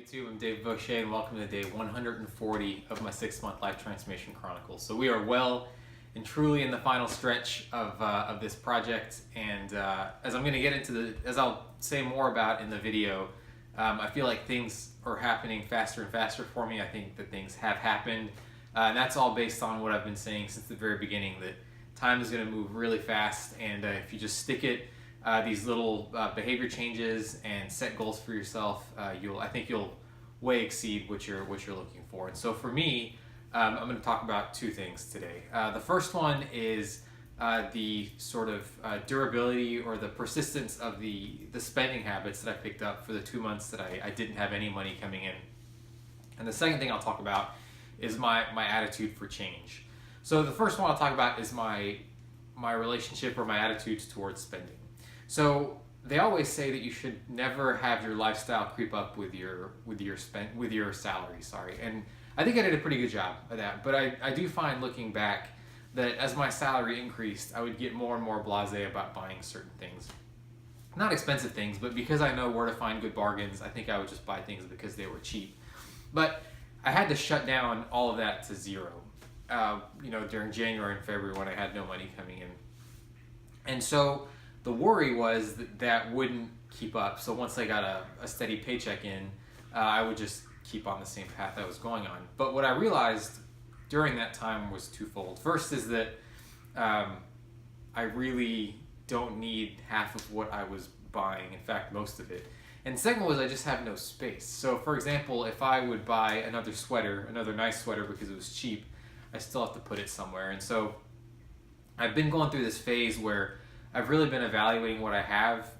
YouTube, I'm Dave Boucher, and welcome to day 140 of my 6-month Life Transformation Chronicles. So we are well and truly in the final stretch of this project, and as I'm going to get into as I'll say more about in the video, I feel like things are happening faster and faster for me. I think that things have happened, and that's all based on what I've been saying since the very beginning, that time is going to move really fast, and if you just stick it, these little behavior changes and set goals for yourself, I think you'll way exceed what you're looking for. And so for me, I'm going to talk about two things today. The first one is the sort of durability or the persistence of the spending habits that I picked up for the 2 months that I didn't have any money coming in. And the second thing I'll talk about is my attitude for change. So the first one I'll talk about is my relationship or my attitudes towards spending. So they always say that you should never have your lifestyle creep up with your salary. And I think I did a pretty good job of that. But I do find, looking back, that as my salary increased, I would get more and more blasé about buying certain things. Not expensive things, but because I know where to find good bargains, I think I would just buy things because they were cheap. But I had to shut down all of that to zero, during January and February when I had no money coming in. And so the worry was that wouldn't keep up. So once I got a steady paycheck in, I would just keep on the same path I was going on. But what I realized during that time was twofold. First is that I really don't need half of what I was buying. In fact, most of it. And second was I just have no space. So for example, if I would buy another nice sweater because it was cheap, I still have to put it somewhere. And so I've been going through this phase where I've really been evaluating what I have,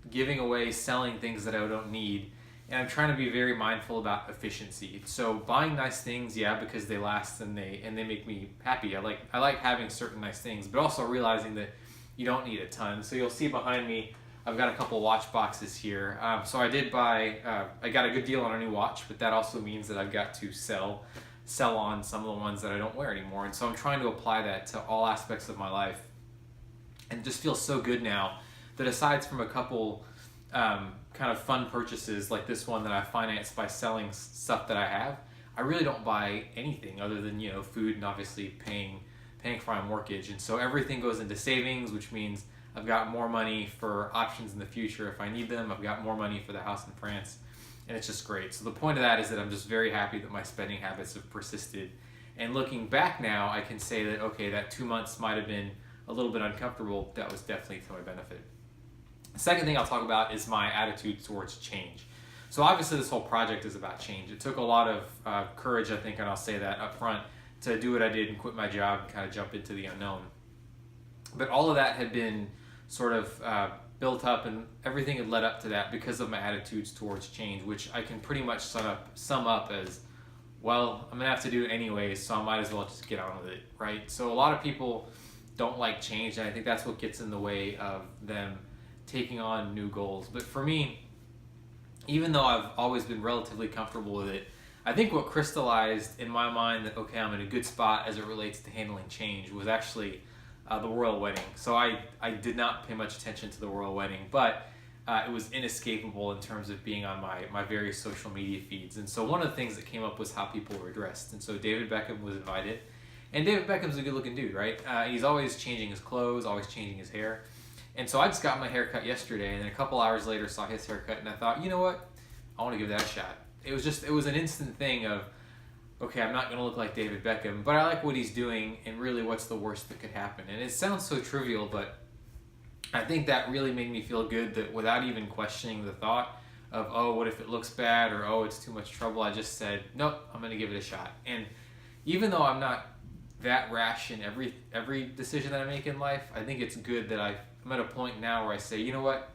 giving away, selling things that I don't need, and I'm trying to be very mindful about efficiency. So buying nice things, yeah, because they last and they make me happy. I like having certain nice things, but also realizing that you don't need a ton. So you'll see behind me, I've got a couple watch boxes here. So I did buy, I got a good deal on a new watch, but that also means that I've got to sell on some of the ones that I don't wear anymore. And so I'm trying to apply that to all aspects of my life. And it just feels so good now that aside from a couple kind of fun purchases like this one that I financed by selling stuff that I have, I really don't buy anything other than food and obviously paying for my mortgage. And so everything goes into savings, which means I've got more money for options in the future if I need them. I've got more money for the house in France, and it's just great. So the point of that is that I'm just very happy that my spending habits have persisted. And looking back now, I can say that okay, that 2 months might have been a little bit uncomfortable. That was definitely to my benefit. The second thing I'll talk about is my attitude towards change. So obviously this whole project is about change. It took a lot of courage, I think, and I'll say that up front, to do what I did and quit my job and kind of jump into the unknown. But all of that had been sort of built up, and everything had led up to that because of my attitudes towards change, which I can pretty much sum up as, well, I'm going to have to do it anyways, so I might as well just get on with it, right? So a lot of people don't like change, and I think that's what gets in the way of them taking on new goals. But for me, even though I've always been relatively comfortable with it, I think what crystallized in my mind that okay, I'm in a good spot as it relates to handling change was actually the royal wedding. So I did not pay much attention to the royal wedding, but it was inescapable in terms of being on my various social media feeds. And so one of the things that came up was how people were dressed. And so David Beckham was invited. And David Beckham's a good-looking dude, right? He's always changing his clothes, always changing his hair. And so I just got my hair cut yesterday, and then a couple hours later saw his haircut, and I thought, you know what? I want to give that a shot. It was an instant thing of, okay, I'm not going to look like David Beckham, but I like what he's doing, and really what's the worst that could happen? And it sounds so trivial, but I think that really made me feel good that without even questioning the thought of, oh, what if it looks bad, or oh, it's too much trouble, I just said, nope, I'm going to give it a shot. And even though I'm not that rash in every decision that I make in life, I think it's good that I'm at a point now where I say, you know what,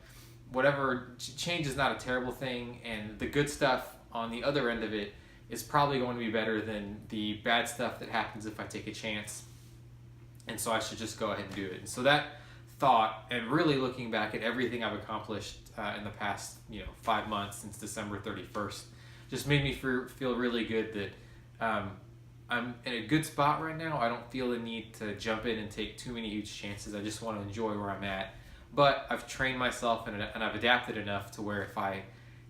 whatever, change is not a terrible thing, and the good stuff on the other end of it is probably going to be better than the bad stuff that happens if I take a chance, and so I should just go ahead and do it. And so that thought, and really looking back at everything I've accomplished in the past 5 months since December 31st, just made me feel really good that I'm in a good spot right now. I don't feel the need to jump in and take too many huge chances. I just want to enjoy where I'm at. But I've trained myself and I've adapted enough to where if I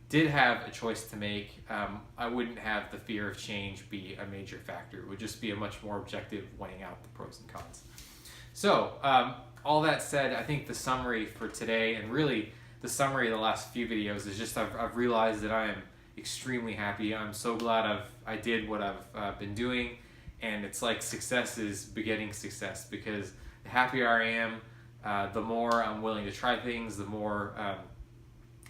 did have a choice to make, I wouldn't have the fear of change be a major factor. It would just be a much more objective weighing out the pros and cons. So, all that said, I think the summary for today, and really the summary of the last few videos, is just I've realized that I am extremely happy. I'm so glad I did what I've been doing, and it's like success is begetting success, because the happier I am, the more I'm willing to try things, the more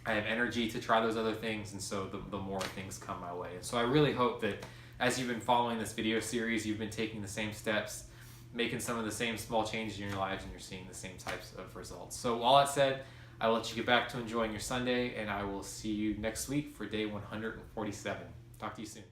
I have energy to try those other things, and so the more things come my way. And so I really hope that as you've been following this video series, you've been taking the same steps, making some of the same small changes in your lives, and you're seeing the same types of results. So all that said, I'll let you get back to enjoying your Sunday, and I will see you next week for day 147. Talk to you soon.